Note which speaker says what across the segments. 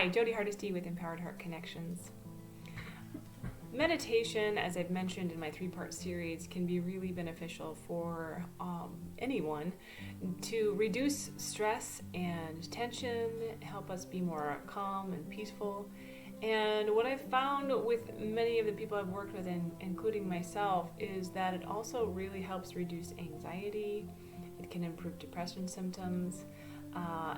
Speaker 1: Hi, Jody Hardesty with Empowered Heart Connections. Meditation, as I've mentioned in my three-part series, can be really beneficial for anyone to reduce stress and tension, help us be more calm and peaceful. And what I've found with many of the people I've worked with, including myself, is that it also really helps reduce anxiety. It can improve depression symptoms.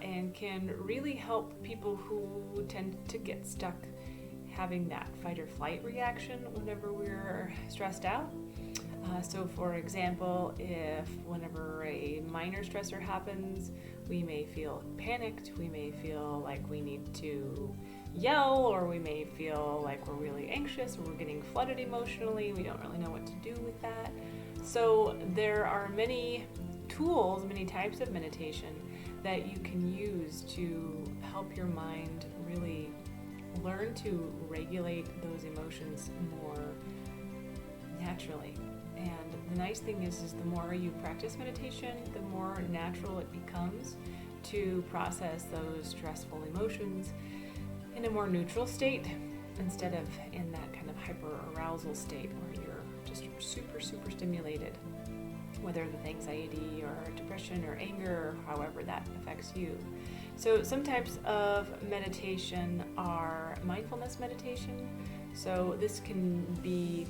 Speaker 1: And can really help people who tend to get stuck having that fight or flight reaction whenever we're stressed out. So for example, if whenever a minor stressor happens, we may feel panicked, we may feel like we need to yell, or we may feel like we're really anxious, or we're getting flooded emotionally, we don't really know what to do with that. So there are many tools, many types of meditation that you can use to help your mind really learn to regulate those emotions more naturally. And the nice thing is the more you practice meditation, the more natural it becomes to process those stressful emotions in a more neutral state instead of in that kind of hyper arousal state where you're just super stimulated, whether with anxiety or depression or anger, or however that affects you. So some types of meditation are mindfulness meditation. So this can be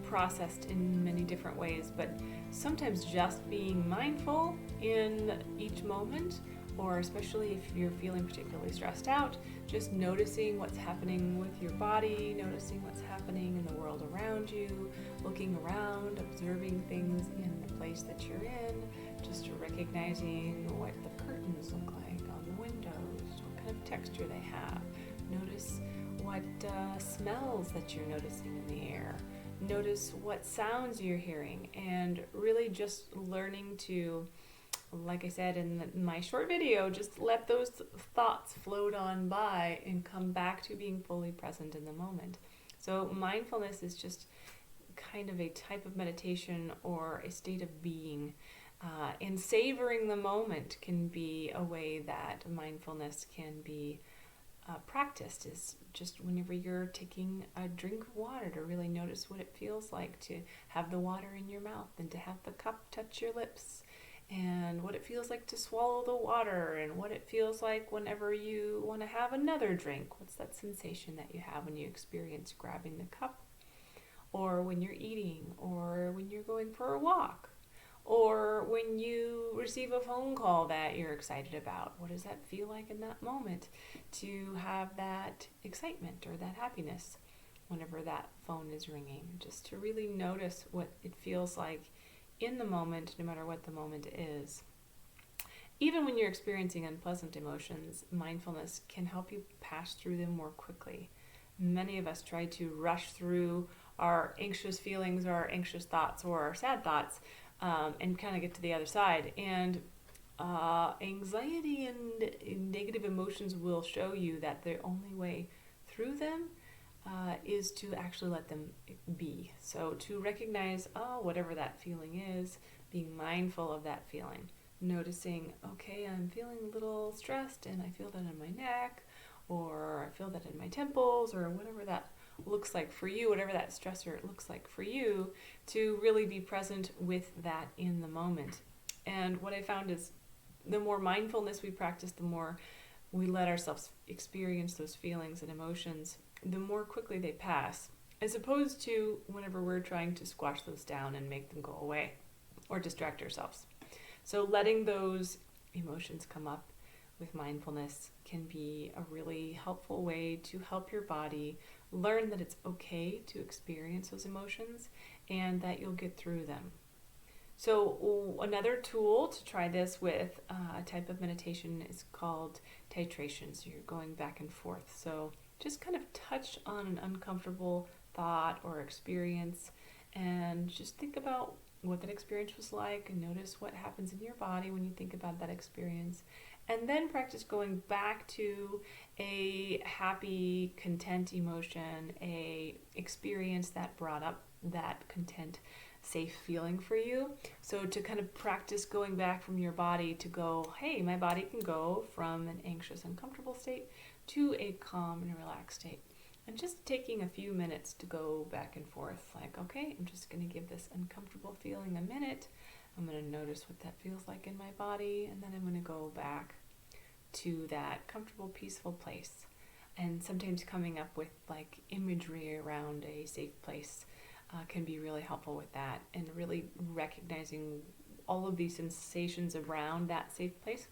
Speaker 1: processed in many different ways, but sometimes just being mindful in each moment, or especially if you're feeling particularly stressed out, just noticing what's happening with your body, noticing what's happening in the world around you, looking around, observing things in the place that you're in, just recognizing what the curtains look like on the windows, what kind of texture they have. Notice what smells that you're noticing in the air. Notice what sounds you're hearing, and really just learning to, like I said in my short video, just let those thoughts float on by and come back to being fully present in the moment. So mindfulness is just kind of a type of meditation or a state of being. And savoring the moment can be a way that mindfulness can be practiced, is just whenever you're taking a drink of water to really notice what it feels like to have the water in your mouth and to have the cup touch your lips, and what it feels like to swallow the water, and what it feels like whenever you want to have another drink. What's that sensation that you have when you experience grabbing the cup, or when you're eating, or when you're going for a walk, or when you receive a phone call that you're excited about. What does that feel like in that moment to have that excitement or that happiness whenever that phone is ringing? Just to really notice what it feels like in the moment, no matter what the moment is. Even when you're experiencing unpleasant emotions, mindfulness can help you pass through them more quickly. Many of us try to rush through our anxious feelings, or our anxious thoughts, or our sad thoughts, and kind of get to the other side. And anxiety and negative emotions will show you that the only way through them is to actually let them be. So to recognize, whatever that feeling is, being mindful of that feeling, noticing, okay, I'm feeling a little stressed and I feel that in my neck, or I feel that in my temples, or whatever that looks like for you, whatever that stressor looks like for you, to really be present with that in the moment. And what I found is the more mindfulness we practice, the more we let ourselves experience those feelings and emotions, the more quickly they pass, as opposed to whenever we're trying to squash those down and make them go away or distract ourselves. So letting those emotions come up with mindfulness can be a really helpful way to help your body learn that it's okay to experience those emotions and that you'll get through them. So another tool to try this with, a type of meditation, is called titration. So you're going back and forth. So just kind of touch on an uncomfortable thought or experience and just think about what that experience was like, and notice what happens in your body when you think about that experience. And then practice going back to a happy, content emotion, a experience that brought up that content safe feeling for you. So to kind of practice going back from your body to go, hey, my body can go from an anxious, uncomfortable state to a calm and relaxed state. And just taking a few minutes to go back and forth, like, okay, I'm just going to give this uncomfortable feeling a minute. I'm going to notice what that feels like in my body, and then I'm going to go back to that comfortable, peaceful place. And sometimes coming up with like imagery around a safe place can be really helpful with that, and really recognizing all of these sensations around that safe place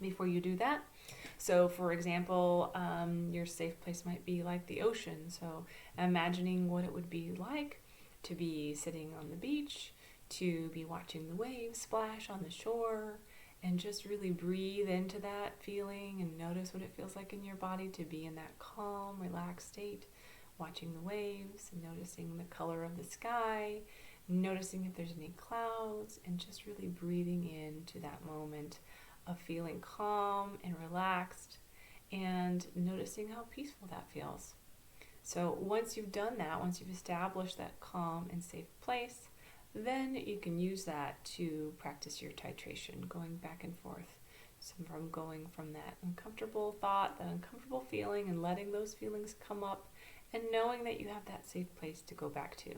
Speaker 1: before you do that. So for example, your safe place might be like the ocean. So imagining what it would be like to be sitting on the beach, to be watching the waves splash on the shore, and just really breathe into that feeling and notice what it feels like in your body to be in that calm, relaxed state, watching the waves and noticing the color of the sky, noticing if there's any clouds, and just really breathing into that moment of feeling calm and relaxed and noticing how peaceful that feels. So once you've done that, once you've established that calm and safe place, then you can use that to practice your titration, going back and forth. So from going from that uncomfortable thought, that uncomfortable feeling, and letting those feelings come up, and knowing that you have that safe place to go back to.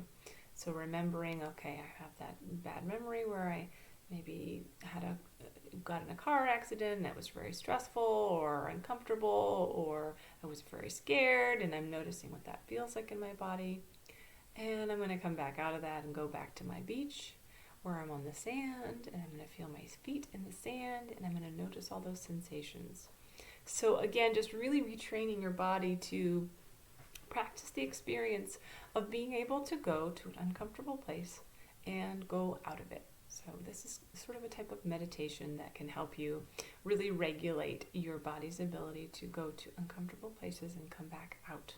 Speaker 1: So remembering, okay, I have that bad memory where I maybe got in a car accident and that was very stressful or uncomfortable, or I was very scared, and I'm noticing what that feels like in my body. And I'm going to come back out of that and go back to my beach where I'm on the sand, and I'm going to feel my feet in the sand, and I'm going to notice all those sensations. So again, just really retraining your body to practice the experience of being able to go to an uncomfortable place and go out of it. So this is sort of a type of meditation that can help you really regulate your body's ability to go to uncomfortable places and come back out.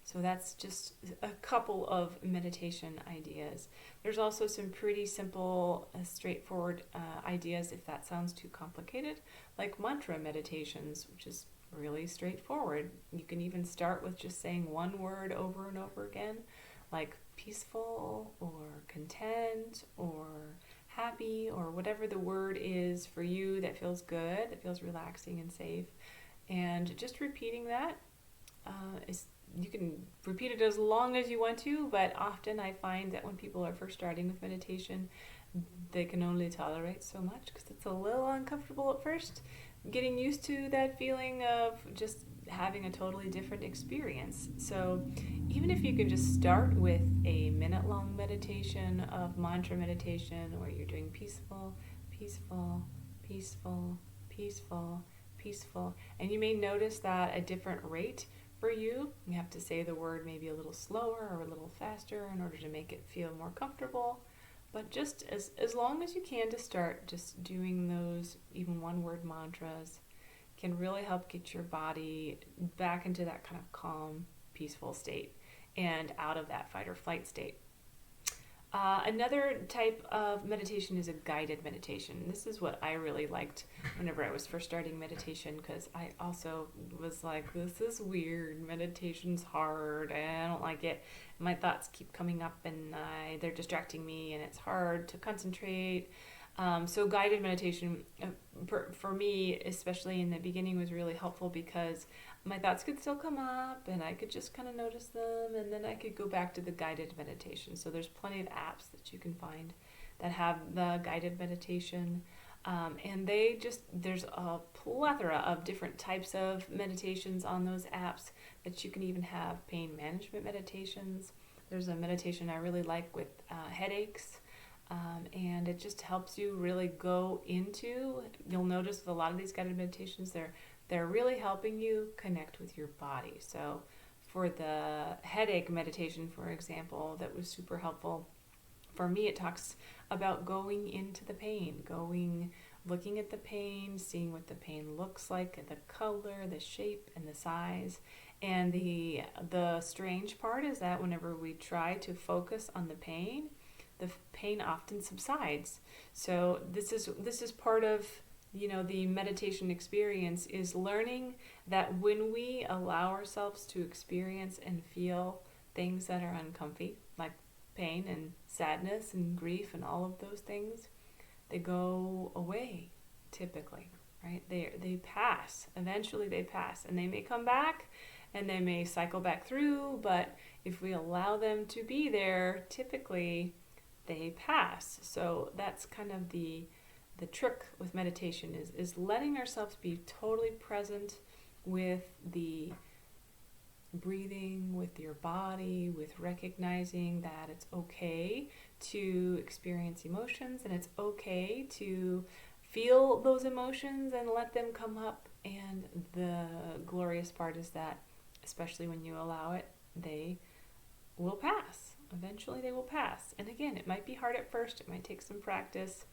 Speaker 1: So that's just a couple of meditation ideas. There's also some pretty simple, straightforward ideas if that sounds too complicated, like mantra meditations, which is really straightforward. You can even start with just saying one word over and over again, like peaceful or content or happy, or whatever the word is for you that feels good, that feels relaxing and safe. And just repeating that you can repeat it as long as you want to, but often I find that when people are first starting with meditation, they can only tolerate so much because it's a little uncomfortable at first, getting used to that feeling of just having a totally different experience. So even if you can just start with a minute-long meditation of mantra meditation, where you're doing peaceful, peaceful, peaceful, peaceful, peaceful, and you may notice that a different rate for you. You have to say the word maybe a little slower or a little faster in order to make it feel more comfortable. But just as long as you can to start, just doing those even one-word mantras can really help get your body back into that kind of calm, peaceful state and out of that fight or flight state. Another type of meditation is a guided meditation. This is what I really liked whenever I was first starting meditation, because I also was like, this is weird, meditation's hard, I don't like it. My thoughts keep coming up and they're distracting me, and it's hard to concentrate. So guided meditation, for me, especially in the beginning, was really helpful because my thoughts could still come up and I could just kind of notice them, and then I could go back to the guided meditation. So there's plenty of apps that you can find that have the guided meditation. And there's a plethora of different types of meditations on those apps that you can even have pain management meditations. There's a meditation I really like with headaches. And it just helps you really go into, you'll notice with a lot of these guided meditations, they're really helping you connect with your body. So for the headache meditation, for example, that was super helpful. For me, it talks about going into the pain, looking at the pain, seeing what the pain looks like, the color, the shape, and the size. And the strange part is that whenever we try to focus on the pain often subsides. So this is part of, the meditation experience, is learning that when we allow ourselves to experience and feel things that are uncomfy, like pain and sadness and grief and all of those things, they go away typically, right? They pass. Eventually they pass, and they may come back and they may cycle back through, but if we allow them to be there, typically they pass. So that's kind of the trick with meditation is letting ourselves be totally present with the breathing, with your body, with recognizing that it's okay to experience emotions and it's okay to feel those emotions and let them come up. And the glorious part is that, especially when you allow it, they will pass. Eventually they will pass. And again, it might be hard at first, it might take some practice,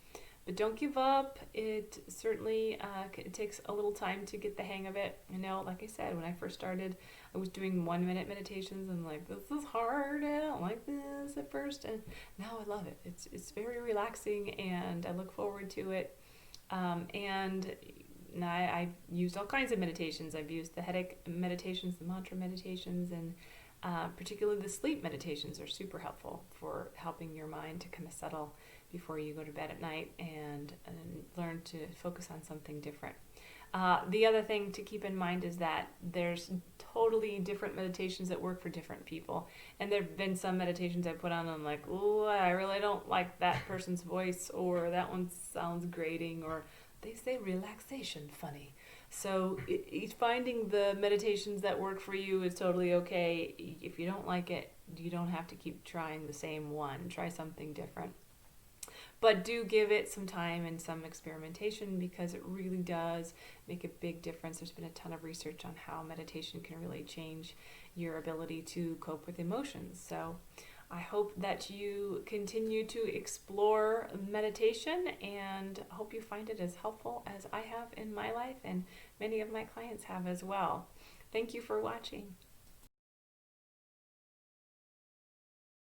Speaker 1: but don't give up. It certainly it takes a little time to get the hang of it. You know, like I said, when I first started, I was doing 1 minute meditations and like, this is hard, I don't like this at first, and now I love it. It's very relaxing and I look forward to it. And I've used all kinds of meditations. I've used the headache meditations, the mantra meditations, and particularly the sleep meditations are super helpful for helping your mind to kind of settle before you go to bed at night and learn to focus on something different. The other thing to keep in mind is that there's totally different meditations that work for different people. And there have been some meditations I put on and I'm like, oh, I really don't like that person's voice, or that one sounds grating, or they say relaxation funny. So finding the meditations that work for you is totally okay. If you don't like it, you don't have to keep trying the same one. Try something different. But do give it some time and some experimentation, because it really does make a big difference. There's been a ton of research on how meditation can really change your ability to cope with emotions. So I hope that you continue to explore meditation, and hope you find it as helpful as I have in my life and many of my clients have as well. Thank you for watching.